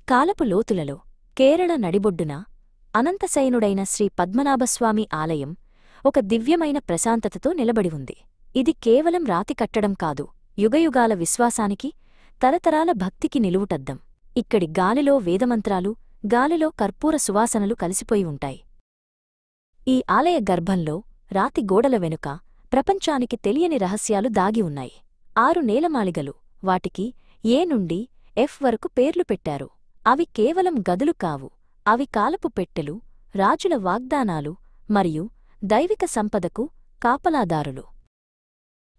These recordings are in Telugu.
కాలపు లోతులలో కేరళ నడిబొడ్డున అనంతశయనుడైన శ్రీ పద్మనాభస్వామి ఆలయం ఒక దివ్యమైన ప్రశాంతతతో నిలబడి ఉంది. ఇది కేవలం రాతి కట్టడం కాదు, యుగయుగాల విశ్వాసానికి, తరతరాల భక్తికి నిలువుటద్దం. ఇక్కడి గాలిలో వేదమంత్రాలు, గాలిలో కర్పూర సువాసనలు కలిసిపోయి ఉంటాయి. ఈ ఆలయ గర్భంలో, రాతి గోడల వెనుక ప్రపంచానికి తెలియని రహస్యాలు దాగి ఉన్నాయి. 6 నేలమాళిగలు, వాటికి ఏ నుండి ఎఫ్ వరకు పేర్లు పెట్టారు. అవి కేవలం గదులు కావు, అవి కాలపు పెట్టెలు, రాజుల వాగ్దానాలు మరియు దైవిక సంపదకు కాపలాదారులు.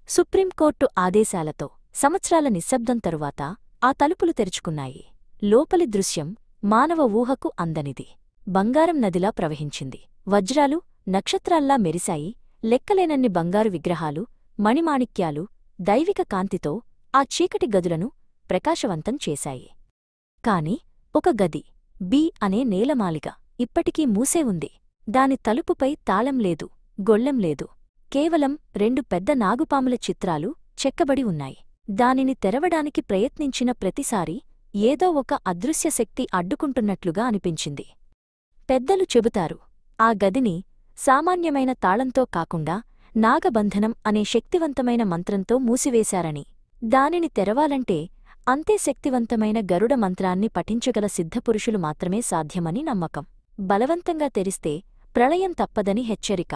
సుప్రీంకోర్టు ఆదేశాలతో సంవత్సరాల నిశ్శబ్దం తరువాత ఆ తలుపులు తెరుచుకున్నాయి. లోపలి దృశ్యం మానవ ఊహకు అందనిది. బంగారం నదిలా ప్రవహించింది. వజ్రాలు నక్షత్రాల్లా మెరిశాయి. లెక్కలేనన్ని బంగారు విగ్రహాలు, మణిమాణిక్యాలు దైవిక కాంతితో ఆ చీకటి గదులను ప్రకాశవంతం చేశాయి. కాని ఒక గది, బి అనే నేలమాళిగ, ఇప్పటికీ మూసే ఉంది. దాని తలుపుపై తాళం లేదు, గొళ్ళెం లేదు. కేవలం 2 పెద్ద నాగుపాముల చిత్రాలు చెక్కబడి ఉన్నాయి. దానిని తెరవడానికి ప్రయత్నించిన ప్రతిసారీ ఏదో ఒక అదృశ్యశక్తి అడ్డుకుంటున్నట్లుగా అనిపించింది. పెద్దలు చెబుతారు, ఆ గదిని సామాన్యమైన తాళంతో కాకుండా నాగబంధనం అనే శక్తివంతమైన మంత్రంతో మూసివేశారని. దానిని తెరవాలంటే అంతే శక్తివంతమైన గరుడ మంత్రాన్ని పఠించగల సిద్ధపురుషులు మాత్రమే సాధ్యమని నమ్మకం. బలవంతంగా తెరిస్తే ప్రళయం తప్పదని హెచ్చరిక.